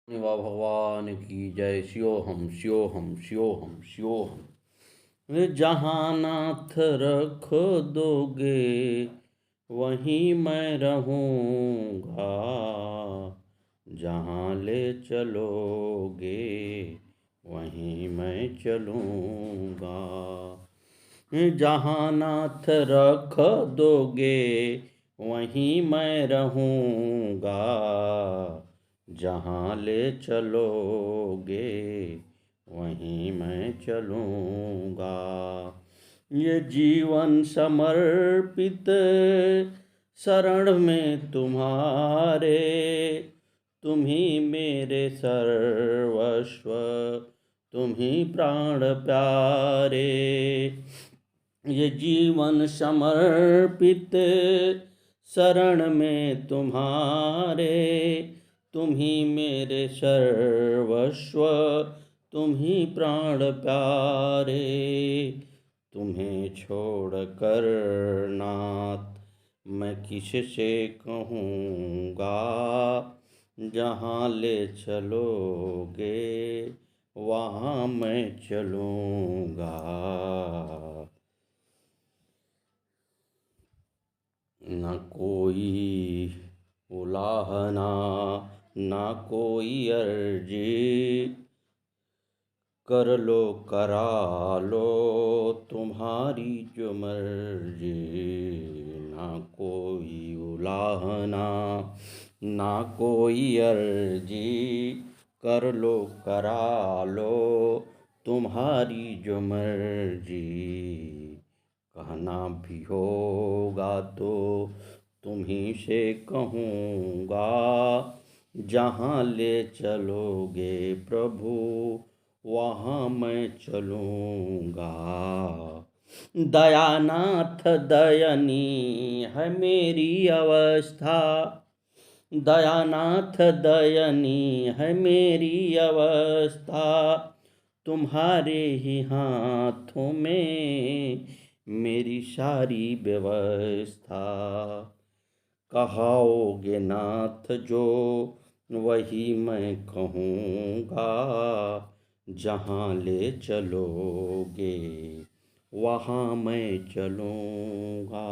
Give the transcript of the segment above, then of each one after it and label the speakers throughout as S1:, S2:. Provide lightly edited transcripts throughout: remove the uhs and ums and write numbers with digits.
S1: निवा भगवान की जय। शिवोहम शिवोहम शिवोहम शिवोहम। वे जहाँ नाथ रख दोगे वहीं मैं रहूँगा, जहाँ ले चलोगे वहीं मैं चलूँगा। जहाँ नाथ रख दोगे वहीं मैं रहूँगा, जहाँ ले चलोगे वहीं मैं चलूँगा। ये जीवन समर्पित शरण में तुम्हारे, तुम ही मेरे सर्वस्व, तुम ही प्राण प्यारे। ये जीवन समर्पित शरण में तुम्हारे, तुम ही मेरे सर्वस्व, तुम ही प्राण प्यारे। तुम्हें छोड़ कर नाथ मैं किससे कहूँगा, जहाँ ले चलोगे वहाँ मैं चलूँगा। न कोई उलाहना ना कोई अर्जी, कर लो करा लो तुम्हारी जो मर्जी। ना कोई उलाहना ना कोई अर्जी, कर लो करा लो तुम्हारी जो मर्जी। कहना भी होगा तो तुम्हीं से कहूँगा, जहाँ ले चलोगे प्रभु वहाँ मैं चलूँगा। दयानाथ दयनीय है मेरी अवस्था, दयानाथ दयनीय है मेरी अवस्था। तुम्हारे ही हाथों में मेरी सारी व्यवस्था। कहाओगे नाथ जो वही मैं कहूँगा, जहाँ ले चलोगे वहाँ मैं चलूँगा।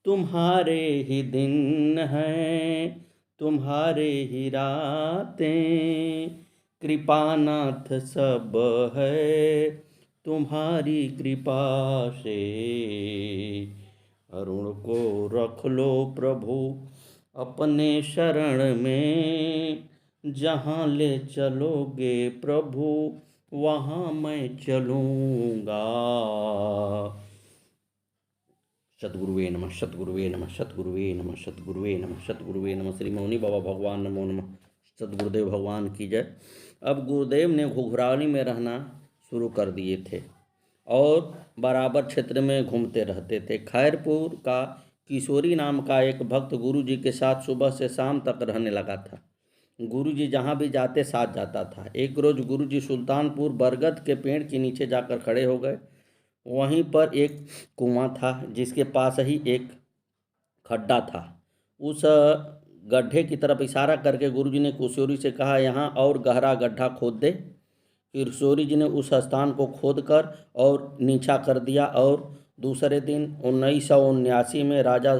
S1: तुम्हारे ही दिन हैं तुम्हारे ही रातें, कृपानाथ सब है तुम्हारी कृपा से। अरुण को रख लो प्रभु अपने शरण में, जहाँ ले चलोगे प्रभु वहाँ मैं चलूँगा। सद्गुरुवे नमः सद्गुरुवे नमः सद्गुरुवे नमः सद्गुरुवे नमः सद्गुरुवे नमः। श्री मौनी बाबा भगवान नमो नमः। सद्गुरुदेव भगवान की जय। अब गुरुदेव ने घुघराली में रहना शुरू कर दिए थे और बराबर क्षेत्र में घूमते रहते थे। खैरपुर का किशोरी नाम का एक भक्त गुरुजी के साथ सुबह से शाम तक रहने लगा था। गुरुजी जहाँ भी जाते साथ जाता था। एक रोज़ गुरुजी सुल्तानपुर बरगद के पेड़ के नीचे जाकर खड़े हो गए। वहीं पर एक कुआं था जिसके पास ही एक खड्डा था। उस गड्ढे की तरफ इशारा करके गुरुजी ने किशोरी से कहा, यहाँ और गहरा गड्ढा खोद दे। किशोरी जी ने उस स्थान को खोदकर और नीचा कर दिया और दूसरे दिन 1979 में राजा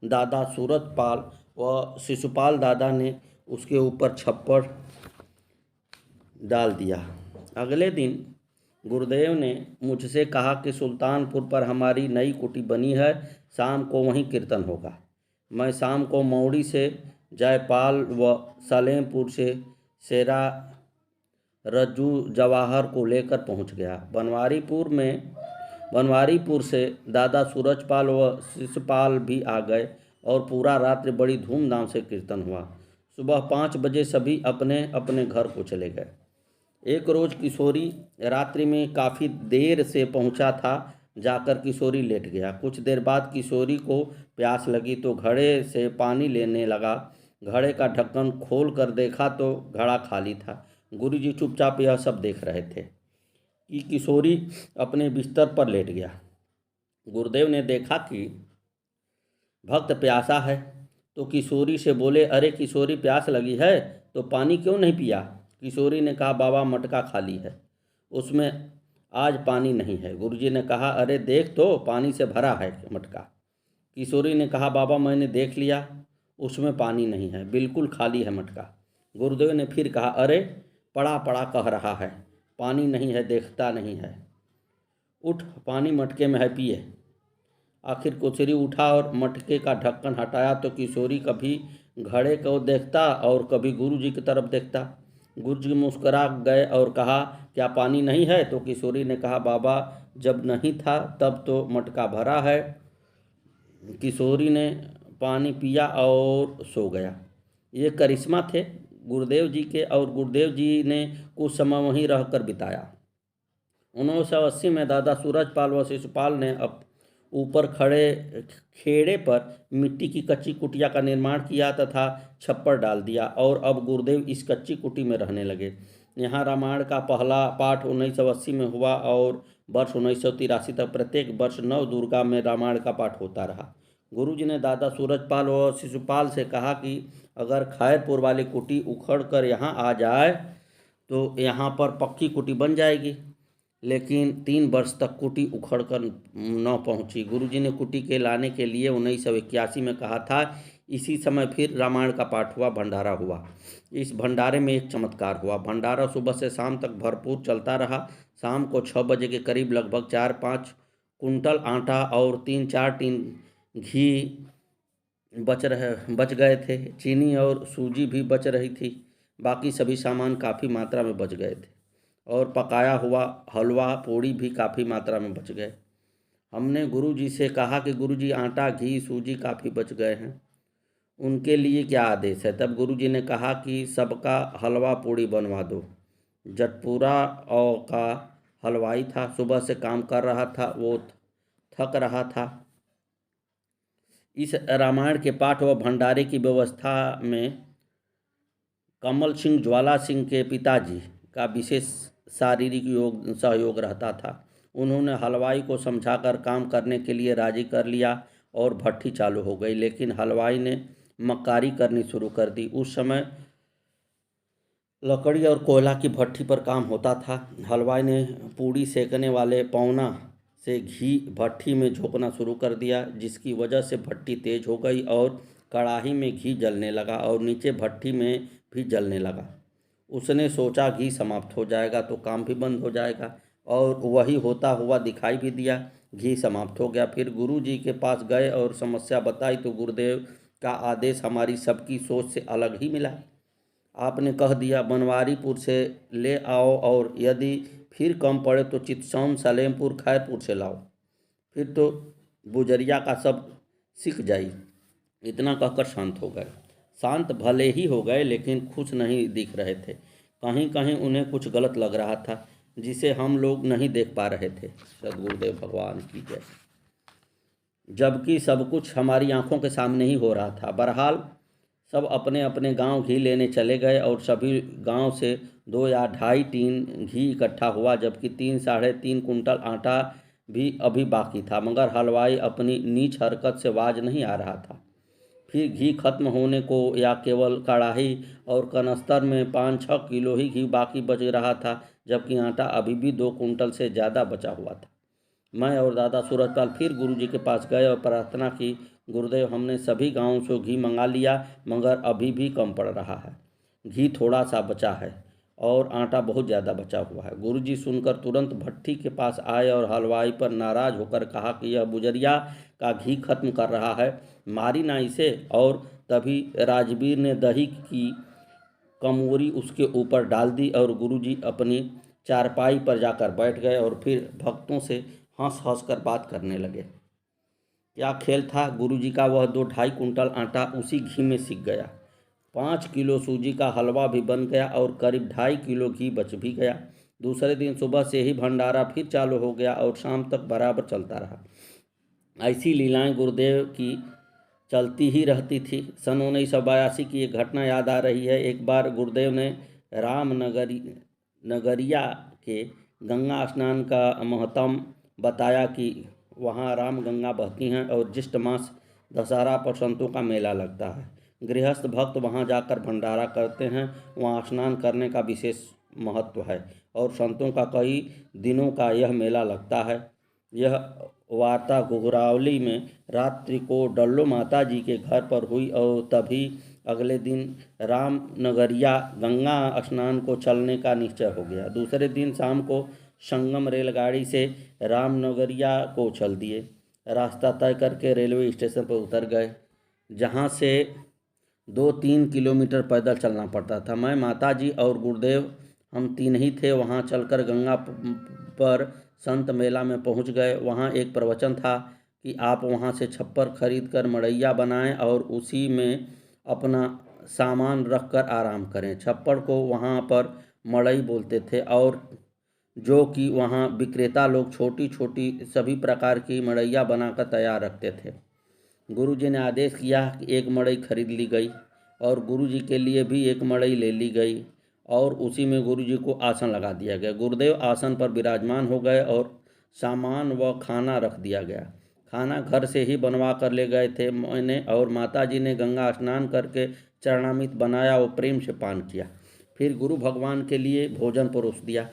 S1: दादा सूरतपाल व शिशुपाल दादा ने उसके ऊपर छप्पर डाल दिया। अगले दिन गुरुदेव ने मुझसे कहा कि सुल्तानपुर पर हमारी नई कुटी बनी है, शाम को वहीं कीर्तन होगा। मैं शाम को मौड़ी से जयपाल व सलेमपुर से शेरा रज्जू जवाहर को लेकर पहुंच गया। बनवारीपुर से दादा सूरजपाल व शिशुपाल भी आ गए और पूरा रात्रि बड़ी धूमधाम से कीर्तन हुआ। सुबह 5 बजे सभी अपने अपने घर को चले गए। एक रोज़ किशोरी रात्रि में काफ़ी देर से पहुंचा था। जाकर किशोरी लेट गया। कुछ देर बाद किशोरी को प्यास लगी तो घड़े से पानी लेने लगा। घड़े का ढक्कन खोल कर देखा तो घड़ा खाली था। गुरुजी चुपचाप यह सब देख रहे थे कि किशोरी अपने बिस्तर पर लेट गया। गुरुदेव ने देखा कि भक्त प्यासा है तो किशोरी से बोले, अरे किशोरी प्यास लगी है तो पानी क्यों नहीं पिया? किशोरी ने कहा, बाबा मटका खाली है, उसमें आज पानी नहीं है। गुरुजी ने कहा, अरे देख तो, पानी से भरा है मटका। किशोरी ने कहा, बाबा मैंने देख लिया, उसमें पानी नहीं है, बिल्कुल खाली है मटका। गुरुदेव ने फिर कहा, अरे पड़ा पड़ा कह रहा है, पानी नहीं है, देखता नहीं है, उठ, पानी मटके में है, पिए। आखिर किशोरी उठा और मटके का ढक्कन हटाया तो किशोरी कभी घड़े को देखता और कभी गुरुजी की तरफ देखता। गुरुजी मुस्कुरा गए और कहा, क्या पानी नहीं है? तो किशोरी ने कहा, बाबा जब नहीं था तब तो मटका भरा है। किशोरी ने पानी पिया और सो गया। ये करिश्मा थे गुरुदेव जी के, और गुरुदेव जी ने कुछ समय वहीं रहकर बिताया। 1980 में दादा सूरजपाल व शिशुपाल ने अब ऊपर खड़े खेड़े पर मिट्टी की कच्ची कुटिया का निर्माण किया तथा छप्पर डाल दिया, और अब गुरुदेव इस कच्ची कुटी में रहने लगे। यहाँ रामायण का पहला पाठ 1980 में हुआ और वर्ष 1983 तक प्रत्येक वर्ष नव दुर्गा में रामायण का पाठ होता रहा। गुरुजी ने दादा सूरजपाल और शिशुपाल से कहा कि अगर खैरपुर वाली कुटी उखड़ कर यहाँ आ जाए तो यहाँ पर पक्की कुटी बन जाएगी, लेकिन 3 वर्ष तक कुटी उखड़ कर न पहुँची। गुरुजी ने कुटी के लाने के लिए 1981 में कहा था। इसी समय फिर रामायण का पाठ हुआ, भंडारा हुआ। इस भंडारे में एक चमत्कार हुआ। भंडारा सुबह से शाम तक भरपूर चलता रहा। शाम को 6 बजे के करीब लगभग 4-5 कुंटल आटा और 3-4 टीन घी बच गए थे। चीनी और सूजी भी बच रही थी। बाकी सभी सामान काफ़ी मात्रा में बच गए थे और पकाया हुआ हलवा पूड़ी भी काफ़ी मात्रा में बच गए। हमने गुरुजी से कहा कि गुरुजी आटा घी सूजी काफ़ी बच गए हैं, उनके लिए क्या आदेश है? तब गुरुजी ने कहा कि सबका हलवा पूड़ी बनवा दो। जटपुरा और का हलवाई था, सुबह से काम कर रहा था, वो थक रहा था। इस रामायण के पाठ व भंडारे की व्यवस्था में कमल सिंह ज्वाला सिंह के पिताजी का विशेष शारीरिक सहयोग रहता था। उन्होंने हलवाई को समझाकर काम करने के लिए राजी कर लिया और भट्ठी चालू हो गई, लेकिन हलवाई ने मक्कारी करनी शुरू कर दी। उस समय लकड़ी और कोयला की भट्ठी पर काम होता था। हलवाई ने पूड़ी सेकने वाले पौना से घी भट्ठी में झोंकना शुरू कर दिया, जिसकी वजह से भट्ठी तेज हो गई और कड़ाही में घी जलने लगा और नीचे भट्ठी में भी जलने लगा। उसने सोचा घी समाप्त हो जाएगा तो काम भी बंद हो जाएगा, और वही होता हुआ दिखाई भी दिया। घी समाप्त हो गया। फिर गुरु जी के पास गए और समस्या बताई तो गुरुदेव का आदेश हमारी सबकी सोच से अलग ही मिला। आपने कह दिया बनवारीपुर से ले आओ, और यदि फिर कम पड़े तो चित्सौन सलेमपुर खैरपुर से लाओ, फिर तो बुजरिया का सब सीख जाई। इतना कहकर शांत हो गए। शांत भले ही हो गए, लेकिन खुश नहीं दिख रहे थे। कहीं कहीं उन्हें कुछ गलत लग रहा था, जिसे हम लोग नहीं देख पा रहे थे। सद्गुरुदेव भगवान की जय। जबकि सब कुछ हमारी आंखों के सामने ही हो रहा था। बहरहाल सब अपने अपने गांव घी लेने चले गए और सभी गांव से 2 या 2.5 टीन घी इकट्ठा हुआ, जबकि 3-3.5 कुंटल आटा भी अभी बाकी था, मगर हलवाई अपनी नीच हरकत से बाज नहीं आ रहा था। फिर घी खत्म होने को या केवल कड़ाही और कनस्तर में 5-6 किलो ही घी बाकी बच रहा था, जबकि आटा अभी भी 2 कुंटल से ज़्यादा बचा हुआ था। मैं और दादा सूरजपाल फिर गुरुजी के पास गए और प्रार्थना की, गुरुदेव हमने सभी गांवों से घी मंगा लिया, मगर अभी भी कम पड़ रहा है। घी थोड़ा सा बचा है और आटा बहुत ज़्यादा बचा हुआ है। गुरुजी सुनकर तुरंत भट्ठी के पास आए और हलवाई पर नाराज होकर कहा कि यह बुजरिया का घी खत्म कर रहा है, मारी ना इसे। और तभी राजवीर ने दही की कमोरी उसके ऊपर डाल दी और गुरुजी अपनी चारपाई पर जाकर बैठ गए और फिर भक्तों से हंस हंस कर बात करने लगे। क्या खेल था गुरुजी का! वह 2-2.5 कुंटल आटा उसी घी में सीख गया, 5 किलो सूजी का हलवा भी बन गया और करीब 2.5 किलो घी बच भी गया। दूसरे दिन सुबह से ही भंडारा फिर चालू हो गया और शाम तक बराबर चलता रहा। ऐसी लीलाएं गुरुदेव की चलती ही रहती थी। सन 1982 की एक घटना याद आ रही है। एक बार गुरुदेव ने नगरिया के गंगा स्नान का महत्म बताया कि वहाँ राम गंगा बहती हैं और ज्येष्ठ मास दशहरा पर संतों का मेला लगता है। गृहस्थ भक्त वहाँ जाकर भंडारा करते हैं। वहाँ स्नान करने का विशेष महत्व है और संतों का कई दिनों का यह मेला लगता है। यह वार्ता घुघरावली में रात्रि को डल्लो माता जी के घर पर हुई और तभी अगले दिन रामनगरिया गंगा स्नान को चलने का निश्चय हो गया। दूसरे दिन शाम को संगम रेलगाड़ी से रामनगरिया को चल दिए। रास्ता तय करके रेलवे स्टेशन पर उतर गए, जहाँ से 2-3 किलोमीटर पैदल चलना पड़ता था। मैं, माताजी और गुरुदेव हम तीन ही थे। वहाँ चलकर गंगा पर संत मेला में पहुँच गए। वहाँ एक प्रवचन था कि आप वहाँ से छप्पर खरीद कर मड़ैया बनाएं और उसी में अपना सामान रख कर आराम करें। छप्पर को वहाँ पर मड़ई बोलते थे और जो कि वहाँ विक्रेता लोग छोटी छोटी सभी प्रकार की मड़ैया बनाकर तैयार रखते थे। गुरुजी ने आदेश किया कि एक मड़ई खरीद ली गई और गुरुजी के लिए भी एक मड़ई ले ली गई और उसी में गुरुजी को आसन लगा दिया गया। गुरुदेव आसन पर विराजमान हो गए और सामान व खाना रख दिया गया। खाना घर से ही बनवा कर ले गए थे। मैंने और माताजी ने गंगा स्नान करके चरणामृत बनाया और प्रेम से पान किया। फिर गुरु भगवान के लिए भोजन परोस दिया।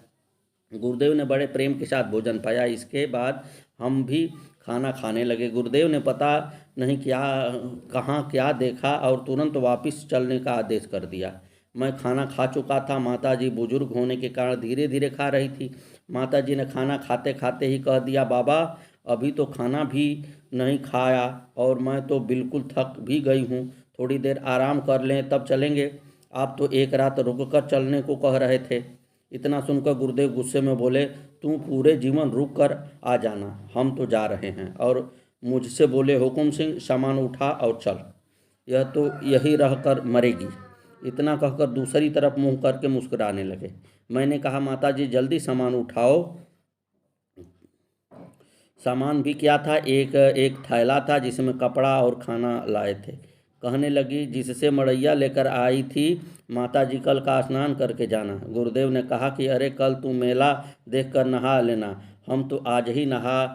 S1: गुरुदेव ने बड़े प्रेम के साथ भोजन पाया। इसके बाद हम भी खाना खाने लगे। गुरुदेव ने पता नहीं क्या कहाँ क्या देखा और तुरंत वापस चलने का आदेश कर दिया। मैं खाना खा चुका था। माताजी बुजुर्ग होने के कारण धीरे धीरे खा रही थी। माताजी ने खाना खाते खाते ही कह दिया, बाबा अभी तो खाना भी नहीं खाया और मैं तो बिल्कुल थक भी गई हूँ। थोड़ी देर आराम कर लें तब चलेंगे। आप तो एक रात रुक कर चलने को कह रहे थे। इतना सुनकर गुरुदेव गुस्से में बोले, तू पूरे जीवन रुक कर आ जाना, हम तो जा रहे हैं। और मुझसे बोले, हुकुम सिंह सामान उठा और चल, यह तो यही रह कर मरेगी। इतना कहकर दूसरी तरफ मुंह करके मुस्कुराने लगे। मैंने कहा, माताजी जल्दी सामान उठाओ। सामान भी क्या था, एक थैला था जिसमें कपड़ा और खाना लाए थे। कहने लगी, जिससे मड़ैया लेकर आई थी माताजी, कल का स्नान करके जाना। गुरुदेव ने कहा कि अरे कल तू मेला देखकर नहा लेना, हम तो आज ही नहा